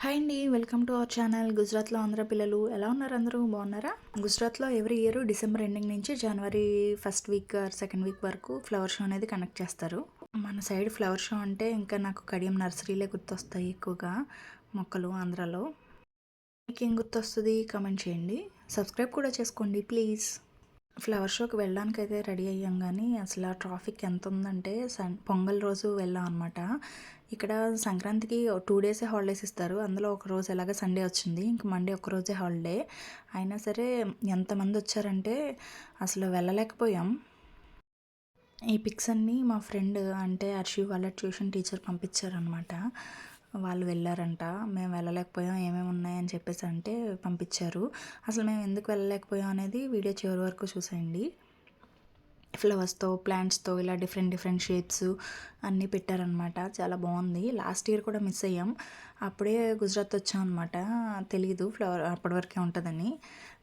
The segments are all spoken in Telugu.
హాయ్ అండి, వెల్కమ్ టు అవర్ ఛానల్. గుజరాత్లో ఆంధ్ర పిల్లలు ఎలా ఉన్నారు? అందరూ బాగున్నారా? గుజరాత్లో ఎవ్రీ ఇయర్ డిసెంబర్ ఎండింగ్ నుంచి జనవరి first week or second week వరకు ఫ్లవర్ షో అనేది కండక్ట్ చేస్తారు. మన సైడ్ ఫ్లవర్ షో అంటే ఇంకా నాకు కడియం నర్సరీలే గుర్తొస్తాయి ఎక్కువగా, మొక్కలు ఆంధ్రాలో. మీకేం గుర్తొస్తుంది? కామెంట్ చేయండి, సబ్స్క్రైబ్ కూడా చేసుకోండి ప్లీజ్. ఫ్లవర్ షోకి వెళ్ళడానికైతే రెడీ అయ్యాం, కానీ అసలు ట్రాఫిక్ ఎంత ఉందంటే పొంగల్ రోజు వెళ్ళాం అనమాట. ఇక్కడ సంక్రాంతికి 2 డేసే హాలిడేస్ ఇస్తారు, అందులో ఒక రోజు ఎలాగ సండే వచ్చింది, ఇంక మండే ఒక రోజే హాలిడే. అయినా సరే ఎంతమంది వచ్చారంటే అసలు వెళ్ళలేకపోయాం. ఈ పిక్స్ అన్నీ మా ఫ్రెండ్ అంటే అర్షి వాళ్ళ ట్యూషన్ టీచర్ పంపించారనమాట. వాళ్ళు వెళ్ళారంట, మేము వెళ్ళలేకపోయాం, ఏమేమి ఉన్నాయని చెప్పేసి అంటే పంపించారు. అసలు మేము ఎందుకు వెళ్ళలేకపోయాం అనేది వీడియో చివరి వరకు చూసేయండి. ఫ్లవర్స్తో, ప్లాంట్స్తో ఇలా డిఫరెంట్ షేప్స్ అన్నీ పెట్టారనమాట. చాలా బాగుంది. లాస్ట్ ఇయర్ కూడా మిస్ అయ్యాం, అప్పుడే గుజరాత్ వచ్చాం అనమాట. తెలీదు ఫ్లవర్ అప్పటి వరకే ఉంటుందని.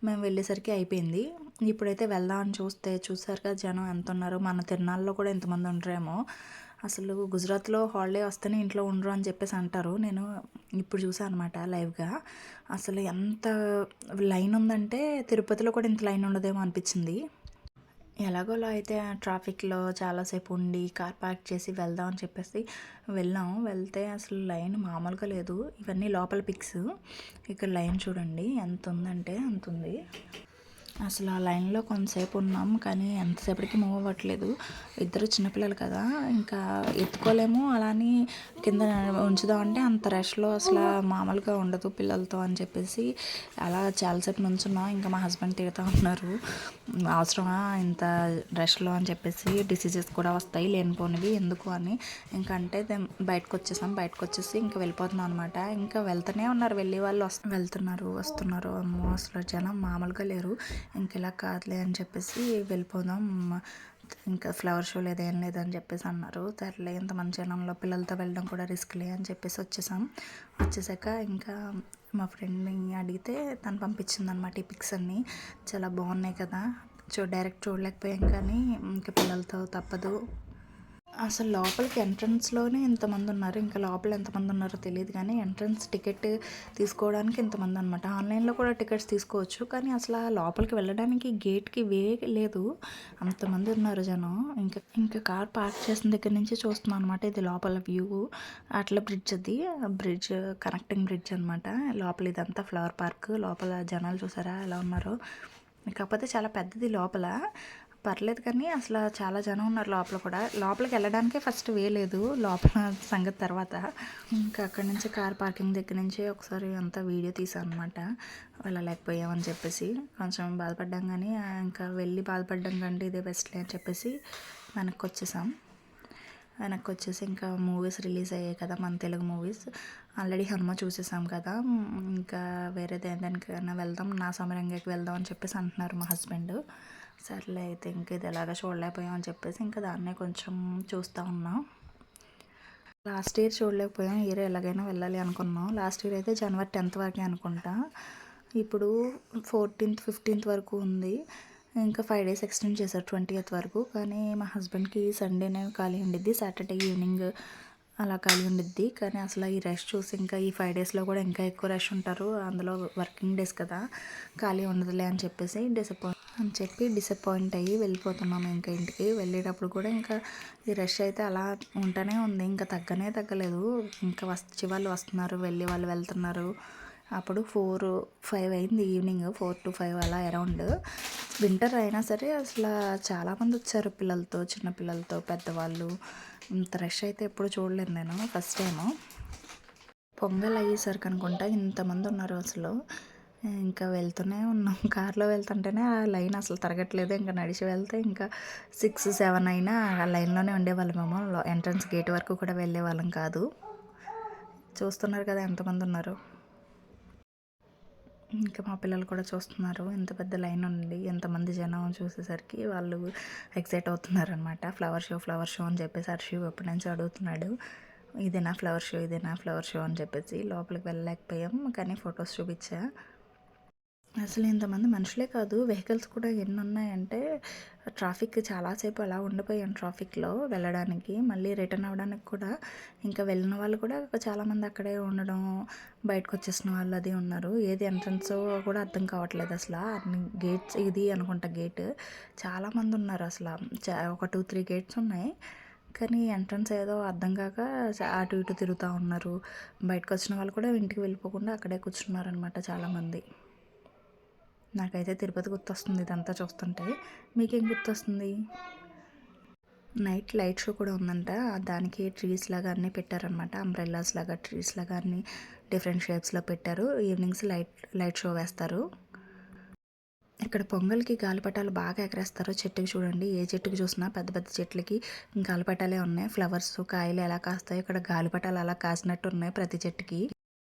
మేము వెళ్ళేసరికి అయిపోయింది. ఇప్పుడైతే వెళ్దామని చూసారు కదా జనం ఎంత ఉన్నారో. మన తిరునాళ్ళలో కూడా ఎంతమంది ఉండరేమో. అసలు గుజరాత్లో హాలిడే వస్తేనే ఇంట్లో ఉండరు అని చెప్పేసి అంటారు. నేను ఇప్పుడు చూసాను అనమాట లైవ్గా. అసలు ఎంత లైన్ ఉందంటే తిరుపతిలో కూడా ఇంత లైన్ ఉండదేమో అనిపించింది. ఎలాగోలా అయితే ఆ ట్రాఫిక్లో చాలాసేపు ఉండి కార్ పార్క్ చేసి వెళ్దాం అని చెప్పేసి వెళ్తే అసలు లైన్ మామూలుగా లేదు. ఇవన్నీ లోపల పిక్స్. ఇక్కడ లైన్ చూడండి ఎంత ఉందంటే అంత ఉంది. అసలు ఆ లైన్లో కొంతసేపు ఉన్నాం, కానీ ఎంతసేపటికి మూవ్ అవ్వట్లేదు. ఇద్దరు చిన్నపిల్లలు కదా, ఇంకా ఎత్తుకోలేము, అలాని కింద ఉంచుదామంటే అంత రష్లో అసలు మామూలుగా ఉండదు పిల్లలతో అని చెప్పేసి అలా చాలాసేపు నుంచున్నాం. ఇంకా మా హస్బెండ్ తిడుతూ ఉన్నారు, అవసరమా ఇంత రష్లో అని చెప్పేసి, డిసీజెస్ కూడా వస్తాయి లేనిపోనివి ఎందుకు అని. ఇంకా అంటే బయటకు వచ్చేసి ఇంకా వెళ్ళిపోతున్నాం అనమాట. ఇంకా వెళ్తూనే ఉన్నారు, వెళ్ళే వాళ్ళు వస్తున్నారు. అమ్మో అసలు జనం మామూలుగా లేరు. ఇంక ఇలా కాదులే అని చెప్పేసి వెళ్ళిపోదాం, ఇంకా ఫ్లవర్ షో లేదేం లేదని చెప్పేసి అన్నారు. సర్లే ఇంతమంది జనంలో పిల్లలతో వెళ్ళడం కూడా రిస్క్లే అని చెప్పేసి వచ్చేసాక ఇంకా మా ఫ్రెండ్ని అడిగితే తను పంపించింది అనమాట ఈ పిక్స్ అన్నీ. చాలా బాగున్నాయి కదా, డైరెక్ట్ చూడలేకపోయాం, కానీ ఇంకా పిల్లలతో తప్పదు. అసలు లోపలికి ఎంట్రన్స్లోనే ఇంతమంది ఉన్నారు, ఇంకా లోపల ఎంతమంది ఉన్నారో తెలియదు, కానీ ఎంట్రన్స్ టికెట్ తీసుకోవడానికి ఇంతమంది అనమాట. ఆన్లైన్లో కూడా టికెట్స్ తీసుకోవచ్చు, కానీ అసలు లోపలికి వెళ్ళడానికి గేట్కి వే లేదు, అంతమంది ఉన్నారు జనం. ఇంకా కార్ పార్క్ చేసిన దగ్గర నుంచి చూస్తున్నాం అనమాట. ఇది లోపల వ్యూ, అట్లా బ్రిడ్జ్ కనెక్టింగ్ బ్రిడ్జ్ అనమాట. లోపల ఇదంతా ఫ్లవర్ పార్క్, లోపల జనాలు చూసారా ఎలా ఉన్నారో. కాకపోతే చాలా పెద్దది లోపల, పర్లేదు, కానీ అసలు చాలా జనం ఉన్నారు లోపల కూడా. లోపలికి వెళ్ళడానికే ఫస్ట్ వేయలేదు, లోపల సంగతి తర్వాత. ఇంకా అక్కడి నుంచి కార్ పార్కింగ్ దగ్గర నుంచి ఒకసారి అంతా వీడియో తీసాను అనమాట, వెళ్ళలేకపోయామని చెప్పేసి. కొంచెం బాధపడ్డాం, కానీ ఇంకా వెళ్ళి బాధపడ్డాం కంటే ఇదే బెస్ట్లే అని చెప్పేసి వెనక్కి వచ్చేసి ఇంకా మూవీస్ రిలీజ్ అయ్యాయి కదా, మన తెలుగు మూవీస్. ఆల్రెడీ హనుమ చూసేసాం కదా, ఇంకా వేరేది ఏదైనా వెళ్దాం, నా సమరంగకి వెళ్దాం అని చెప్పేసి అంటున్నారు మా హస్బెండ్. సర్లే అయితే ఇంక ఇది ఎలాగ చూడలేకపోయాం అని చెప్పేసి ఇంకా దాన్నే కొంచెం చూస్తూ ఉన్నాం. లాస్ట్ ఇయర్ చూడలేకపోయాం, ఇయర్ ఎలాగైనా వెళ్ళాలి అనుకున్నాం. లాస్ట్ ఇయర్ అయితే జనవరి 10th వరకే అనుకుంటా, ఇప్పుడు 14th 15th వరకు ఉంది. ఇంకా 5 days ఎక్స్టెండ్ చేశారు 20th వరకు. కానీ మా హస్బెండ్కి సండేనే ఖాళీ ఉండిద్ది, సాటర్డే ఈవినింగ్ అలా ఖాళీ ఉండిద్ది. కానీ అసలు ఈ రష్ చూసి ఇంకా ఈ 5 daysలో కూడా ఇంకా ఎక్కువ రష్ ఉంటారు, అందులో వర్కింగ్ డేస్ కదా, ఖాళీ ఉండదులే అని చెప్పేసి డిసప్పాయింట్ అయ్యి వెళ్ళిపోతున్నాము. ఇంకా ఇంటికి వెళ్ళేటప్పుడు కూడా ఇంకా ఈ రష్ అయితే అలా ఉంటూనే ఉంది, ఇంకా తగ్గలేదు. ఇంకా వచ్చే వాళ్ళు వస్తున్నారు, వెళ్ళే వాళ్ళు వెళ్తున్నారు. అప్పుడు 4-5 అయింది ఈవినింగ్, 4 to 5 అలా అరౌండ్. వింటర్ అయినా సరే అసలు చాలామంది వచ్చారు పిల్లలతో, చిన్నపిల్లలతో, పెద్దవాళ్ళు. ఇంత రష్ అయితే ఎప్పుడు చూడలేదు నేను, ఫస్ట్ టైము. పొంగల్ అయ్యేసరికి అనుకుంటా ఇంతమంది ఉన్నారు అసలు. ఇంకా వెళ్తూనే ఉన్నాం, కార్లో వెళ్తుంటేనే ఆ లైన్ అసలు తరగట్లేదు. ఇంకా నడిచి వెళ్తే ఇంకా 6-7 అయినా ఆ లైన్లోనే ఉండేవాళ్ళమేమో, ఎంట్రన్స్ గేట్ వరకు కూడా వెళ్ళే వాళ్ళం కాదు. చూస్తున్నారు కదా ఎంతమంది ఉన్నారు. ఇంకా మా పిల్లలు కూడా చూస్తున్నారు, ఎంత పెద్ద లైన్ ఉంది, ఎంతమంది జనం చూసేసరికి వాళ్ళు ఎక్సైట్ అవుతున్నారనమాట. ఫ్లవర్ షో అని చెప్పేసి హర్షి ఎప్పటి నుంచి అడుగుతున్నాడు, ఇదేనా ఫ్లవర్ షో అని చెప్పేసి. లోపలికి వెళ్ళలేకపోయాం, కానీ ఫొటోస్ చూపించా. అసలు ఇంతమంది మనుషులే కాదు, వెహికల్స్ కూడా ఎన్నున్నాయంటే, ట్రాఫిక్ చాలాసేపు అలా ఉండిపోయాను ట్రాఫిక్‌లో వెళ్ళడానికి. మళ్ళీ రిటర్న్ అవ్వడానికి కూడా ఇంకా వెళ్ళిన వాళ్ళు కూడా చాలామంది అక్కడే ఉండడం, బయటకొచ్చేసిన వాళ్ళు అది ఉన్నారు. ఏది ఎంట్రన్సో కూడా అర్థం కావట్లేదు అసల. అన్ని గేట్స్ ఇది అనుకుంటా గేట్. చాలామందున్నారు అసల. ఒక 2, 3 గేట్స్ ఉన్నాయి. కానీ ఎంట్రన్స్ ఏదో అర్థం కాక అటు ఇటు తిరుగుతా ఉన్నారు. బయటకొచ్చిన వాళ్ళు కూడా ఇంటికి వెళ్ళిపోకుండా అక్కడే కూర్చున్నారనమాట చాలామంది. నాకైతే తిరుపతి గుర్తొస్తుంది ఇదంతా చూస్తుంటే. మీకేం గుర్తొస్తుంది? నైట్ లైట్ షో కూడా ఉందంట. దానికి ట్రీస్ లాగా అన్నీ పెట్టారనమాట. అంబ్రెల్లాస్ లాగా, ట్రీస్ లాగా అన్నీ డిఫరెంట్ షేప్స్‌లో పెట్టారు. ఈవినింగ్స్ లైట్ షో వేస్తారు. ఇక్కడ పొంగల్‌కి గాలిపటాలు బాగా ఎగరేస్తారు. చెట్టుకి చూడండి, ఏ చెట్టుకి చూసినా పెద్ద పెద్ద చెట్లకి గాలిపటాలే ఉన్నాయి. ఫ్లవర్స్, కాయలు ఎలా కాస్తాయో ఇక్కడ గాలిపటాలు అలా కాసినట్టు ఉన్నాయి ప్రతి చెట్టుకి.